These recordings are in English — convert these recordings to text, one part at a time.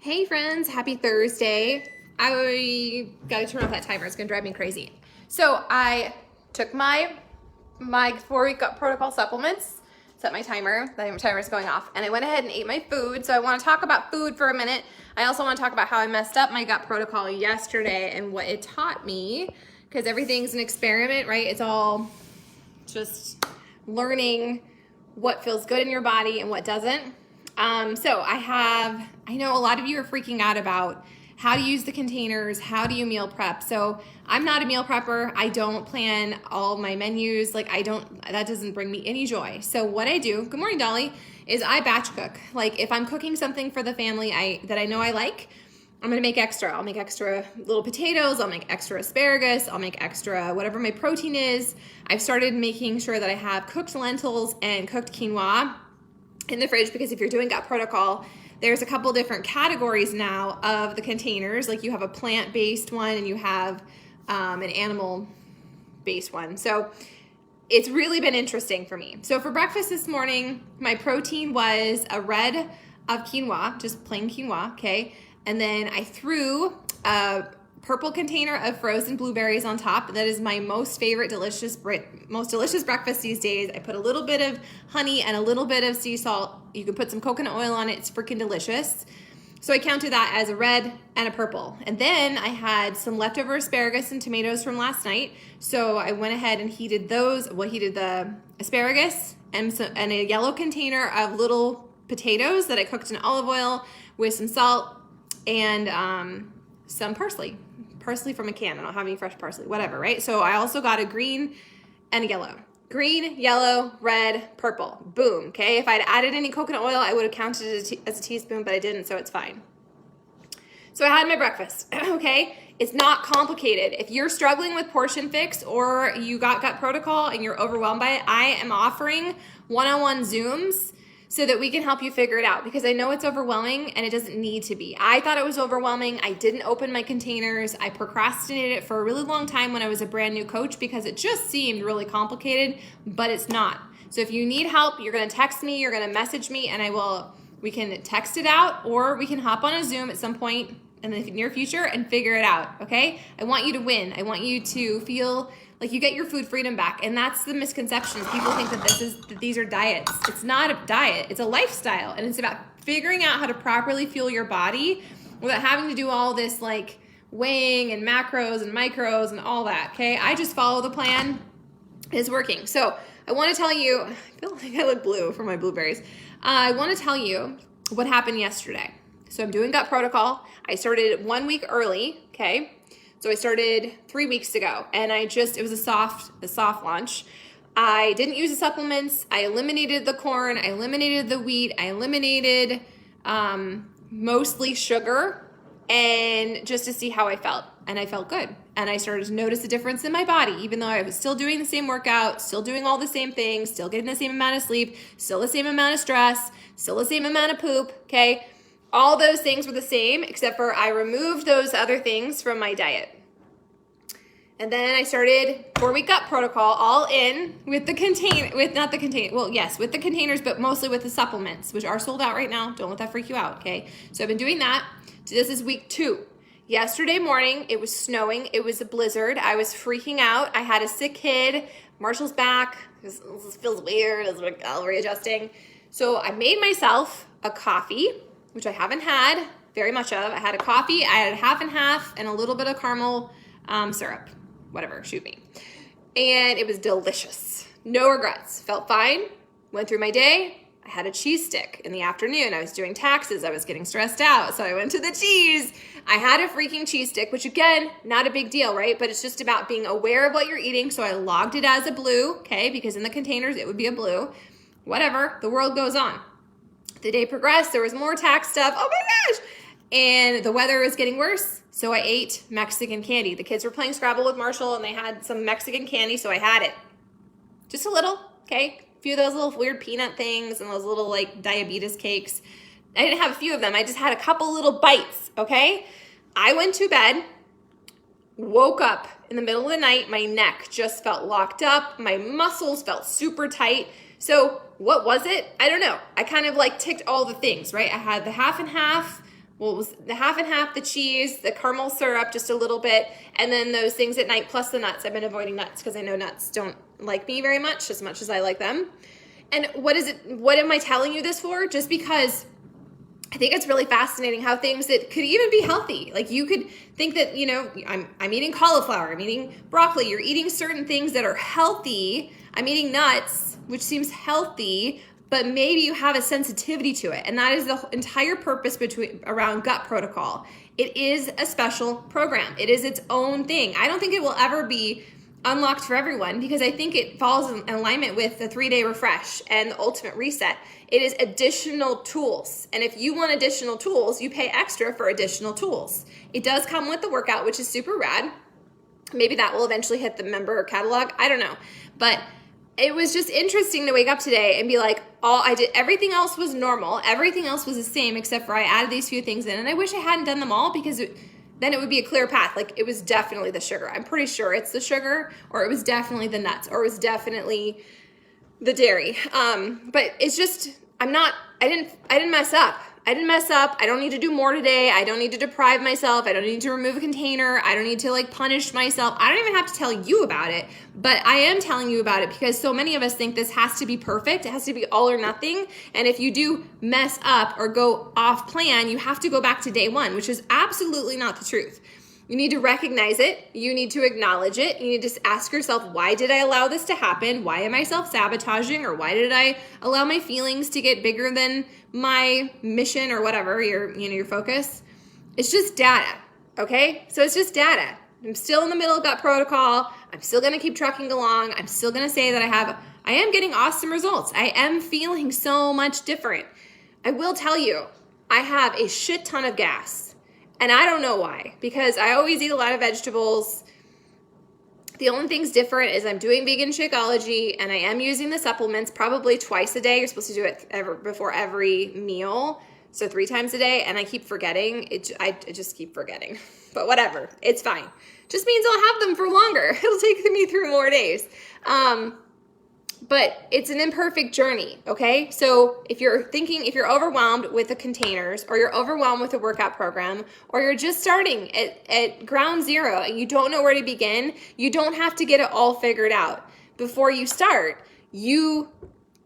Hey friends, happy Thursday. I gotta turn off that timer, it's gonna drive me crazy. So I took my 4-week gut protocol supplements, set my timer, the timer's going off, and I went ahead and ate my food. So I wanna talk about food for a minute. I also wanna talk about how I messed up my gut protocol yesterday and what it taught me, because everything's an experiment, right? It's all just learning what feels good in your body and what doesn't. So I know a lot of you are freaking out about how to use the containers, how do you meal prep? So I'm not a meal prepper. I don't plan all my menus. That doesn't bring me any joy. So what I do, good morning, Dolly, is I batch cook. Like if I'm cooking something for the family that I know I like, I'm gonna make extra. I'll make extra little potatoes, I'll make extra asparagus, I'll make extra whatever my protein is. I've started making sure that I have cooked lentils and cooked quinoa in the fridge, because if you're doing gut protocol, there's a couple different categories now of the containers. Like you have a plant-based one and you have an animal-based one. So it's really been interesting for me. So for breakfast this morning, my protein was a red of quinoa, just plain quinoa, okay? And then I threw a purple container of frozen blueberries on top. That is my most favorite, most delicious breakfast these days. I put a little bit of honey and a little bit of sea salt. You can put some coconut oil on it. It's freaking delicious. So I counted that as a red and a purple. And then I had some leftover asparagus and tomatoes from last night. So I went ahead and heated those. Well, heated the asparagus and a yellow container of little potatoes that I cooked in olive oil with some salt and some parsley from a can. I don't have any fresh parsley, whatever, right? So I also got a green and a yellow. Green, yellow, red, purple. Boom, okay? If I'd added any coconut oil, I would have counted it as a teaspoon, but I didn't, so it's fine. So I had my breakfast, okay? It's not complicated. If you're struggling with portion fix or you got gut protocol and you're overwhelmed by it, I am offering one-on-one Zooms so that we can help you figure it out, because I know it's overwhelming and it doesn't need to be. I thought it was overwhelming. I didn't open my containers. I procrastinated it for a really long time when I was a brand new coach because it just seemed really complicated, but it's not. So if you need help, you're gonna text me, you're gonna message me, and we can text it out, or we can hop on a Zoom at some point in the near future and figure it out, okay? I want you to win. I want you to feel like you get your food freedom back. And that's the misconception. People think that these are diets. It's not a diet, it's a lifestyle. And it's about figuring out how to properly fuel your body without having to do all this like weighing and macros and micros and all that, okay? I just follow the plan. It's working. So I want to tell you, I feel like I look blue for my blueberries. I want to tell you what happened yesterday. So I'm doing gut protocol. I started 1 week early, okay? So I started 3 weeks ago, and it was a soft launch. I didn't use the supplements. I eliminated the corn. I eliminated the wheat. I eliminated mostly sugar, and just to see how I felt. And I felt good. And I started to notice a difference in my body, even though I was still doing the same workout, still doing all the same things, still getting the same amount of sleep, still the same amount of stress, still the same amount of poop, okay? All those things were the same, except for I removed those other things from my diet. And then I started 4-week gut protocol all in with the with the containers, but mostly with the supplements, which are sold out right now. Don't let that freak you out, okay? So I've been doing that. So this is week 2. Yesterday morning, it was snowing. It was a blizzard. I was freaking out. I had a sick kid. Marshall's back. This feels weird. It's like readjusting. So I made myself a coffee, which I haven't had very much of. I had a coffee, I had half and half, and a little bit of caramel syrup. Whatever, shoot me. And it was delicious. No regrets. Felt fine. Went through my day. I had a cheese stick in the afternoon. I was doing taxes. I was getting stressed out, so I went to the cheese. I had a freaking cheese stick, which again, not a big deal, right? But it's just about being aware of what you're eating. So I logged it as a blue, okay? Because in the containers, it would be a blue. Whatever, the world goes on. The day progressed, there was more tax stuff. Oh my gosh! And the weather was getting worse, so I ate Mexican candy. The kids were playing Scrabble with Marshall, and they had some Mexican candy, so I had it. Just a little, okay? A few of those little weird peanut things and those little, like, diabetes cakes. I didn't have a few of them. I just had a couple little bites, okay? I went to bed, woke up in the middle of the night. My neck just felt locked up. My muscles felt super tight. So what was it? I don't know. I kind of like ticked all the things, right? I had the half and half Well, it was the half and half, the cheese, the caramel syrup, just a little bit, and then those things at night plus the nuts. I've been avoiding nuts because I know nuts don't like me very much as I like them. And what am I telling you this for? Just because I think it's really fascinating how things that could even be healthy, like you could think that, I'm eating cauliflower, I'm eating broccoli, you're eating certain things that are healthy. I'm eating nuts, which seems healthy, but maybe you have a sensitivity to it. And that is the entire purpose around Gut Protocol. It is a special program. It is its own thing. I don't think it will ever be unlocked for everyone because I think it falls in alignment with the 3-day refresh and the ultimate reset. It is additional tools. And if you want additional tools, you pay extra for additional tools. It does come with the workout, which is super rad. Maybe that will eventually hit the member catalog. I don't know. But it was just interesting to wake up today and be like, everything else was normal. Everything else was the same except for I added these few things in. And I wish I hadn't done them all because then it would be a clear path. Like it was definitely the sugar. I'm pretty sure it's the sugar, or it was definitely the nuts, or it was definitely the dairy. But it's just, I didn't mess up. I didn't mess up. I don't need to do more today. I don't need to deprive myself. I don't need to remove a container. I don't need to punish myself. I don't even have to tell you about it, but I am telling you about it because so many of us think this has to be perfect. It has to be all or nothing. And if you do mess up or go off plan, you have to go back to day one, which is absolutely not the truth. You need to recognize it. You need to acknowledge it. You need to ask yourself, why did I allow this to happen? Why am I self-sabotaging? Or why did I allow my feelings to get bigger than my mission or whatever, your focus? It's just data, okay? So it's just data. I'm still in the middle of Gut Protocol. I'm still gonna keep trucking along. I'm still gonna say that I am getting awesome results. I am feeling so much different. I will tell you, I have a shit ton of gas. And I don't know why, because I always eat a lot of vegetables. The only thing's different is I'm doing vegan Shakeology and I am using the supplements probably twice a day. You're supposed to do it before every meal, so 3 times a day, and I keep forgetting. I just keep forgetting, but whatever, it's fine. Just means I'll have them for longer. It'll take me through more days. But it's an imperfect journey, okay? So if you're overwhelmed with the containers, or you're overwhelmed with the workout program, or you're just starting at ground zero and you don't know where to begin, you don't have to get it all figured out. Before you start, you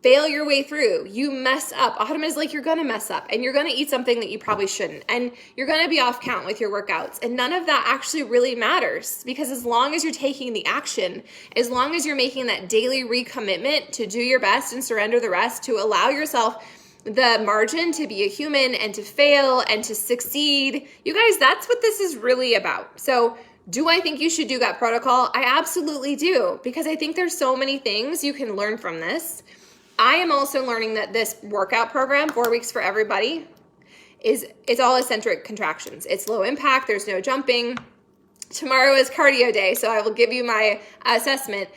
fail your way through, you mess up. Autumn is like, you're gonna mess up and you're gonna eat something that you probably shouldn't, and you're gonna be off count with your workouts, and none of that actually really matters, because as long as you're taking the action, as long as you're making that daily recommitment to do your best and surrender the rest, to allow yourself the margin to be a human and to fail and to succeed, you guys, that's what this is really about. So do I think you should do Gut Protocol? I absolutely do, because I think there's so many things you can learn from this. I am also learning that this workout program, 4 weeks for everybody, it's all eccentric contractions. It's low impact. There's no jumping. Tomorrow is cardio day, so I will give you my assessment,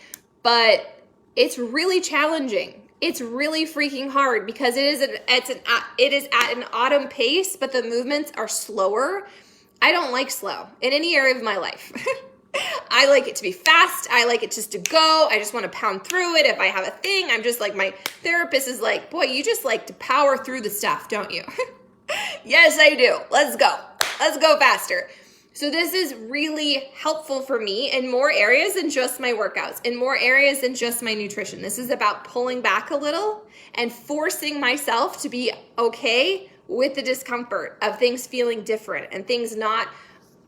but it's really challenging. It's really freaking hard because it is at an autumn pace, but the movements are slower. I don't like slow in any area of my life. I like it to be fast. I like it just to go. I just want to pound through it. If I have a thing, I'm just like, my therapist is like, boy, you just like to power through the stuff, don't you? Yes, I do. Let's go. Let's go faster. So this is really helpful for me in more areas than just my workouts, in more areas than just my nutrition. This is about pulling back a little and forcing myself to be okay with the discomfort of things feeling different and things not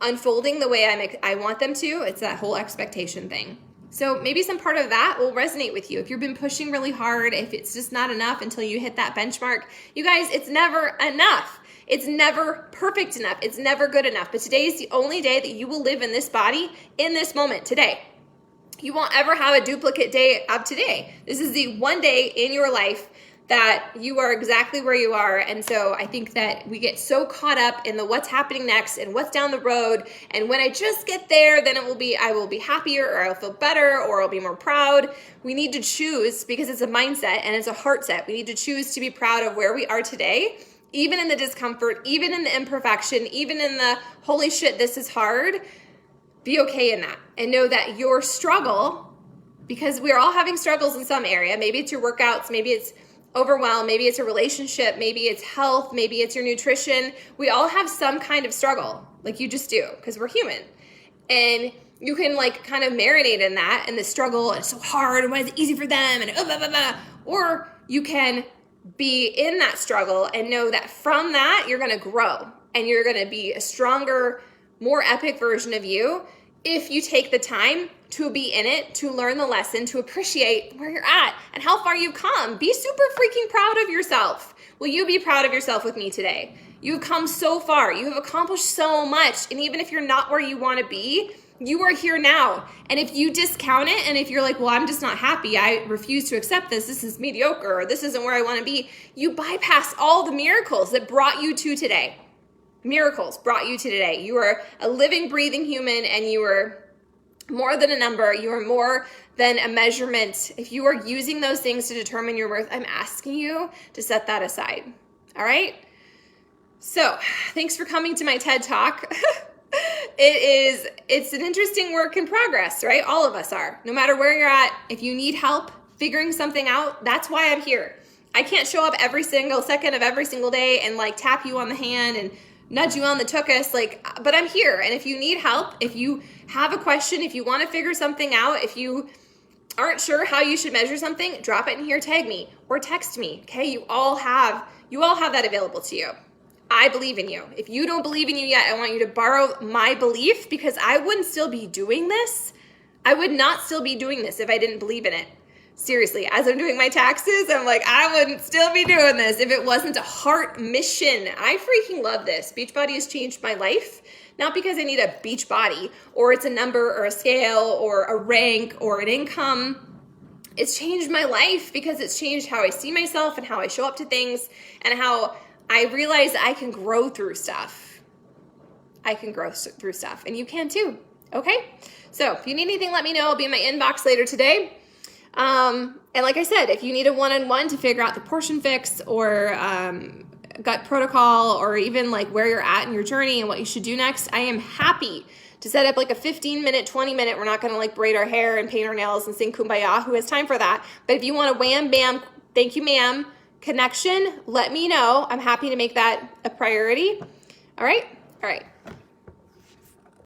unfolding the way I want them to. It's that whole expectation thing. So maybe some part of that will resonate with you. If you've been pushing really hard, if it's just not enough until you hit that benchmark, you guys, it's never enough. It's never perfect enough. It's never good enough. But today is the only day that you will live in this body, in this moment, today. You won't ever have a duplicate day of today. This is the one day in your life that you are exactly where you are. And so I think that we get so caught up in the what's happening next and what's down the road. And when I just get there, then I will be happier, or I'll feel better, or I'll be more proud. We need to choose, because it's a mindset and it's a heart set. We need to choose to be proud of where we are today, even in the discomfort, even in the imperfection, even in the holy shit, this is hard. Be okay in that and know that your struggle, because we're all having struggles in some area. Maybe it's your workouts, maybe it's overwhelm, maybe it's a relationship, maybe it's health, maybe it's your nutrition. We all have some kind of struggle, like you just do, because we're human. And you can like kind of marinate in that and the struggle, and it's so hard, and why is it easy for them, and blah, blah, blah. Or you can be in that struggle and know that from that you're going to grow and you're going to be a stronger, more epic version of you if you take the time to be in it, to learn the lesson, to appreciate where you're at and how far you've come. Be super freaking proud of yourself. Will you be proud of yourself with me today? You've come so far. You have accomplished so much. And even if you're not where you want to be, you are here now. And if you discount it, and if you're like, well, I'm just not happy, I refuse to accept this, this is mediocre, or this isn't where I want to be, you bypass all the miracles that brought you to today. Miracles brought you to today. You are a living, breathing human, and you are more than a number. You are more than a measurement. If you are using those things to determine your worth, I'm asking you to set that aside. All right? So, thanks for coming to my TED Talk. It's an interesting work in progress, right? All of us are. No matter where you're at, if you need help figuring something out, that's why I'm here. I can't show up every single second of every single day and like tap you on the hand and nudge you on the tuchus, but I'm here. And if you need help, if you have a question, if you want to figure something out, if you aren't sure how you should measure something, drop it in here, tag me or text me. Okay. You all have that available to you. I believe in you. If you don't believe in you yet, I want you to borrow my belief, because I wouldn't still be doing this. I would not still be doing this if I didn't believe in it. Seriously, as I'm doing my taxes, I'm like, I wouldn't still be doing this if it wasn't a heart mission. I freaking love this. Beachbody has changed my life, not because I need a beach body or it's a number or a scale or a rank or an income. It's changed my life because it's changed how I see myself and how I show up to things and how I realize I can grow through stuff. I can grow through stuff, and you can too. Okay? So if you need anything, let me know. I'll be in my inbox later today. And like I said, if you need a one-on-one to figure out the portion fix or gut protocol, or even like where you're at in your journey and what you should do next, I am happy to set up like a 15-minute, 20-minute, we're not going to like braid our hair and paint our nails and sing Kumbaya. Who has time for that? But if you want a wham, bam, thank you, ma'am, connection, let me know. I'm happy to make that a priority. All right? All right.